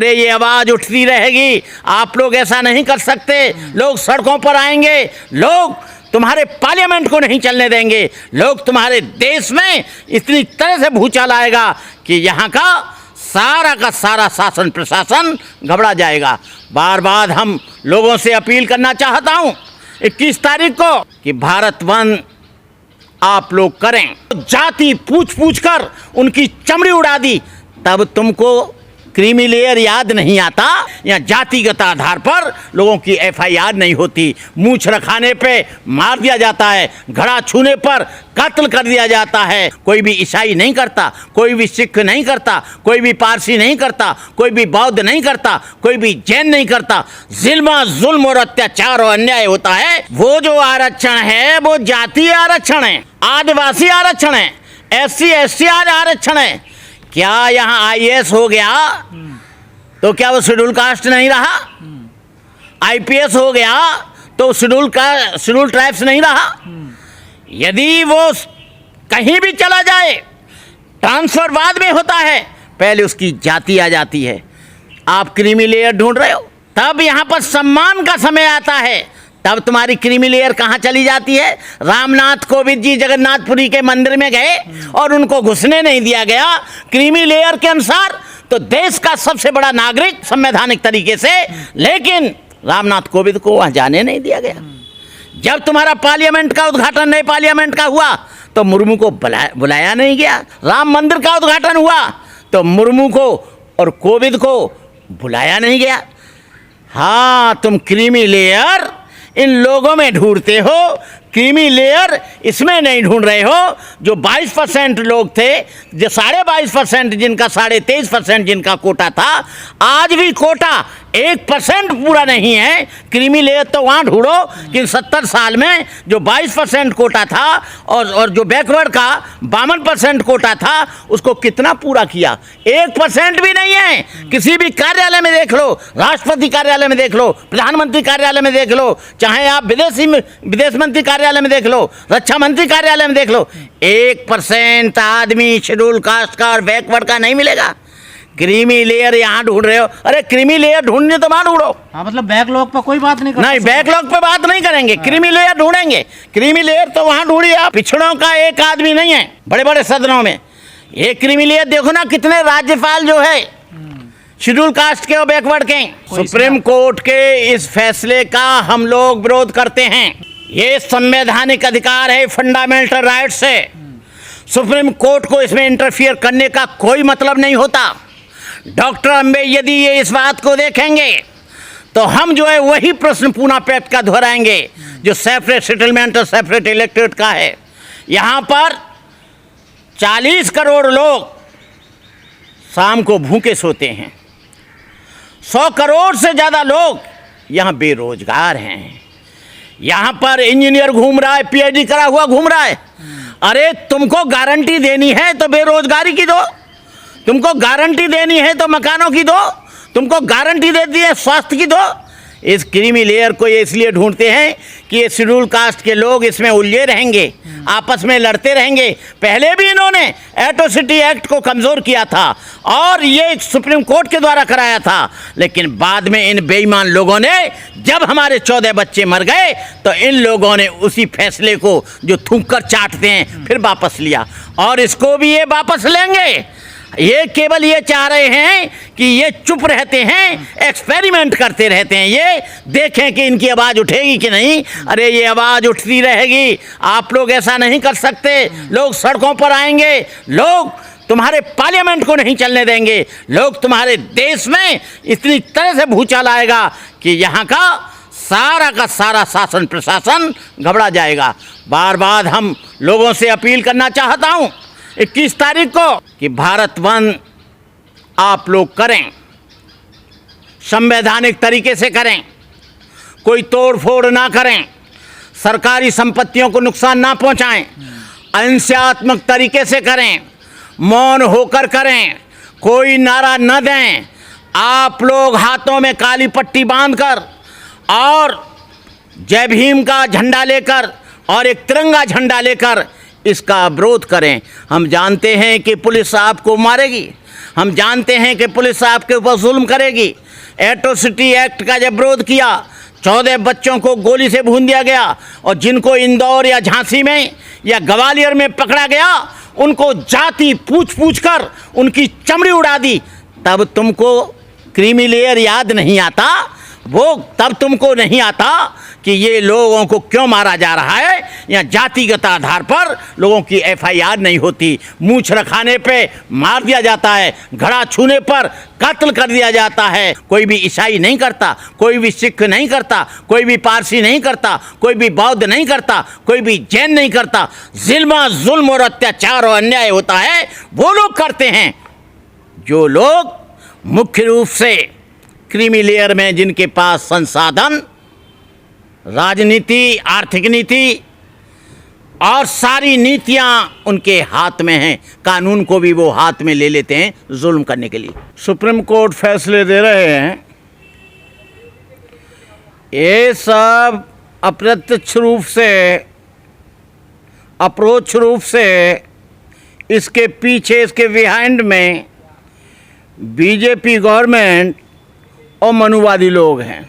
अरे ये आवाज उठती रहेगी, आप लोग ऐसा नहीं कर सकते। लोग सड़कों पर आएंगे, लोग तुम्हारे पार्लियामेंट को नहीं चलने देंगे, लोग तुम्हारे देश में इतनी तरह से भूचाल आएगा कि यहाँ का सारा शासन प्रशासन घबरा जाएगा। बार बार हम लोगों से अपील करना चाहता हूँ 21 तारीख को कि भारत बंद आप लोग करें। जाति पूछ पूछ कर उनकी चमड़ी उड़ा दी, तब तुमको क्रीमी लेयर याद नहीं आता। या जातिगत आधार पर लोगों की एफआईआर नहीं होती, मूंछ रखाने पे मार दिया जाता है, घड़ा छूने पर कत्ल कर दिया जाता है। कोई भी ईसाई नहीं करता, कोई भी सिख नहीं करता, कोई भी पारसी नहीं करता, कोई भी बौद्ध नहीं करता, कोई भी जैन नहीं करता। जुल्म और अत्याचार और अन्याय होता है। वो जो आरक्षण है वो जातीय आरक्षण है, आदिवासी आरक्षण है, SC ST आरक्षण है। क्या यहाँ IAS हो गया तो क्या वो शेड्यूल कास्ट नहीं रहा? IPS हो गया तो शेड्यूल ट्राइब्स नहीं रहा? यदि वो कहीं भी चला जाए, ट्रांसफर बाद में होता है, पहले उसकी जाति आ जाती है। आप क्रीमी लेयर ढूंढ रहे हो, तब यहाँ पर सम्मान का समय आता है, तब तुम्हारी क्रीमी लेयर कहाँ चली जाती है? रामनाथ कोविंद जी जगन्नाथपुरी के मंदिर में गए और उनको घुसने नहीं दिया गया क्रीमी लेयर के अनुसार, तो देश का सबसे बड़ा नागरिक संवैधानिक तरीके से, लेकिन रामनाथ कोविंद को वहाँ जाने नहीं दिया गया। जब तुम्हारा पार्लियामेंट का उद्घाटन नए पार्लियामेंट का हुआ तो मुर्मू को बुलाया नहीं गया। राम मंदिर का उद्घाटन हुआ तो मुर्मू को और कोविंद को बुलाया नहीं गया। हाँ, तुम क्रीमी लेयर इन लोगों में ढूंढते हो, क्रीमी लेयर इसमें नहीं ढूंढ रहे हो। जो 22% लोग थे, जो 22.5% जिनका 23.5% जिनका कोटा था, आज भी कोटा 1% पूरा नहीं है। क्रीमी लेयर तो वहाँ ढूंढो कि 70 साल में जो 22% कोटा था और जो बैकवर्ड का 52% कोटा था, उसको कितना पूरा किया? 1% भी नहीं है। किसी भी कार्यालय में देख लो, राष्ट्रपति कार्यालय में देख लो, प्रधानमंत्री कार्यालय में देख लो, चाहे आप विदेश मंत्री कार्यालय में देख लो, रक्षा मंत्री कार्यालय में देख लो, 1% आदमी शेड्यूल कास्ट का और बैकवर्ड का नहीं मिलेगा। क्रीमी लेयर यहाँ ढूंढ रहे हो, अरे क्रीमी लेयर ढूंढने तो वहाँ ढूंढो। हाँ, मतलब बैकलॉग पर कोई बात नहीं नहीं, बैकलॉग पे बात नहीं करेंगे, क्रीमी लेयर ढूंढेंगे। क्रीमी लेयर तो वहाँ ढूंढिए आप, पिछड़ों का एक आदमी नहीं है बड़े बड़े सदनों में। ये क्रीमी लेयर देखो ना, कितने राज्यपाल जो है शेड्यूल कास्ट के और बैकवर्ड के। सुप्रीम कोर्ट के इस फैसले का हम लोग विरोध करते हैं। ये संवैधानिक अधिकार है, फंडामेंटल राइट्स है। सुप्रीम कोर्ट को इसमें इंटरफियर करने का कोई मतलब नहीं होता। डॉक्टर अम्बेडकर यदि ये इस बात को देखेंगे तो हम जो है वही प्रश्न पुनः पैक्ट का दोहराएंगे जो सेपरेट सेटलमेंट और सेपरेट इलेक्टेड का है। यहाँ पर 40 करोड़ लोग शाम को भूखे सोते हैं, 100 करोड़ से ज़्यादा लोग यहाँ बेरोजगार हैं। यहाँ पर इंजीनियर घूम रहा है, PhD करा हुआ घूम रहा है। अरे तुमको गारंटी देनी है तो बेरोजगारी की दो, तुमको गारंटी देनी है तो मकानों की दो, तुमको गारंटी देती है स्वास्थ्य की दो। इस क्रीमी लेयर को ये इसलिए ढूंढते हैं कि ये शेड्यूल कास्ट के लोग इसमें उलझे रहेंगे, आपस में लड़ते रहेंगे। पहले भी इन्होंने एट्रोसिटी एक्ट को कमज़ोर किया था और ये सुप्रीम कोर्ट के द्वारा कराया था, लेकिन बाद में इन बेईमान लोगों ने, जब हमारे 14 बच्चे मर गए तो इन लोगों ने उसी फैसले को जो थूक कर चाटते हैं फिर वापस लिया, और इसको भी ये वापस लेंगे। ये केवल ये चाह रहे हैं कि ये चुप रहते हैं, एक्सपेरिमेंट करते रहते हैं, ये देखें कि इनकी आवाज़ उठेगी कि नहीं। अरे ये आवाज़ उठती रहेगी, आप लोग ऐसा नहीं कर सकते। लोग सड़कों पर आएंगे, लोग तुम्हारे पार्लियामेंट को नहीं चलने देंगे, लोग तुम्हारे देश में इतनी तरह से भूचाल आएगा कि यहाँ का सारा शासन प्रशासन घबरा जाएगा। बार बार हम लोगों से अपील करना चाहता हूँ 21 तारीख को कि भारत बंद आप लोग करें, संवैधानिक तरीके से करें, कोई तोड़ फोड़ ना करें, सरकारी संपत्तियों को नुकसान ना पहुंचाएं, अहिंसात्मक तरीके से करें, मौन होकर करें, कोई नारा न दें। आप लोग हाथों में काली पट्टी बांधकर और जय भीम का झंडा लेकर और एक तिरंगा झंडा लेकर इसका विरोध करें। हम जानते हैं कि पुलिस आपको मारेगी, हम जानते हैं कि पुलिस आपके ऊपर जुल्म करेगी। एट्रोसिटी एक्ट का जब विरोध किया, 14 बच्चों को गोली से भून दिया गया, और जिनको इंदौर या झांसी में या ग्वालियर में पकड़ा गया उनको जाति पूछ पूछ कर उनकी चमड़ी उड़ा दी, तब तुमको क्रीमी लेयर याद नहीं आता? तब तुमको नहीं आता कि ये लोगों को क्यों मारा जा रहा है? या जातिगत आधार पर लोगों की FIR नहीं होती, मूंछ रखाने पे मार दिया जाता है, घड़ा छूने पर कत्ल कर दिया जाता है। कोई भी ईसाई नहीं करता, कोई भी सिख नहीं करता, कोई भी पारसी नहीं करता, कोई भी बौद्ध नहीं करता, कोई भी जैन नहीं करता। जुल्म और अत्याचार और अन्याय होता है वो लोग करते हैं, जो लोग मुख्य रूप से क्रीमी लेयर में, जिनके पास संसाधन, राजनीति, आर्थिक नीति और सारी नीतियां उनके हाथ में हैं। कानून को भी वो हाथ में ले लेते हैं जुल्म करने के लिए। सुप्रीम कोर्ट फैसले दे रहे हैं, ये सब अप्रत्यक्ष रूप से, अप्रोच रूप से इसके पीछे, इसके बिहाइंड में बीजेपी गवर्नमेंट और मनुवादी लोग हैं।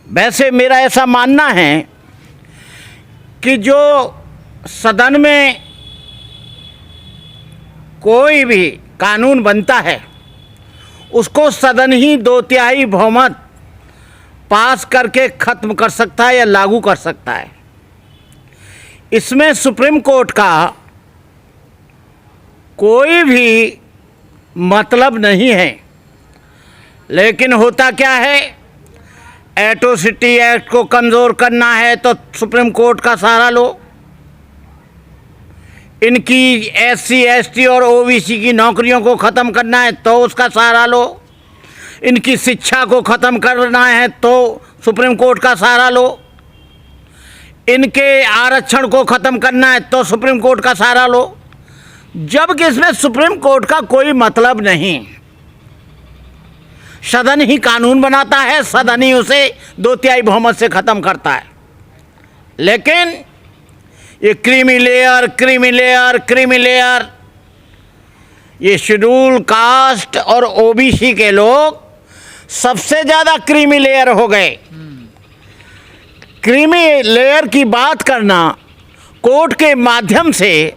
वैसे मेरा ऐसा मानना है कि जो सदन में कोई भी कानून बनता है उसको सदन ही 2/3 बहुमत पास करके ख़त्म कर सकता है या लागू कर सकता है। इसमें सुप्रीम कोर्ट का कोई भी मतलब नहीं है। लेकिन होता क्या है, एट्रोसिटी एक्ट को कमज़ोर करना है तो सुप्रीम कोर्ट का सहारा लो, इनकी SC ST और OBC की नौकरियों को ख़त्म करना है तो उसका सहारा लो, इनकी शिक्षा को ख़त्म करना है तो सुप्रीम कोर्ट का सहारा लो, इनके आरक्षण को ख़त्म करना है तो सुप्रीम कोर्ट का सहारा लो। जबकि इसमें सुप्रीम कोर्ट का कोई मतलब नहीं। सदन ही कानून बनाता है, सदन ही उसे 2/3 बहुमत से ख़त्म करता है। लेकिन ये क्रीमी लेयर, ये शेड्यूल कास्ट और OBC के लोग सबसे ज़्यादा क्रीमी लेयर हो गए। क्रीमी लेयर की बात करना कोर्ट के माध्यम से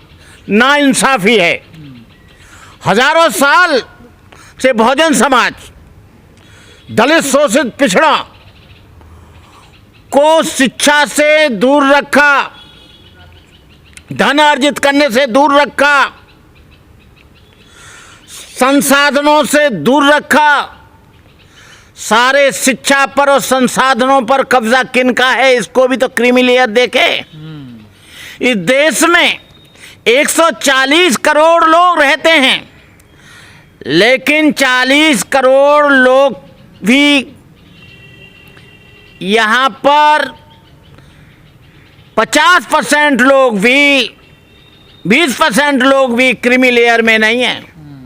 नाइंसाफ़ी है। हजारों साल से बहुजन समाज, दलित, शोषित, पिछड़ा को शिक्षा से दूर रखा, धन अर्जित करने से दूर रखा, संसाधनों से दूर रखा। सारे शिक्षा पर और संसाधनों पर कब्जा किनका है, इसको भी तो क्रीमी लेयर देखे। इस देश में 140 करोड़ लोग रहते हैं, लेकिन 40 करोड़ लोग भी यहाँ पर 50% लोग भी, 20% लोग भी क्रीमी लेयर में नहीं हैं।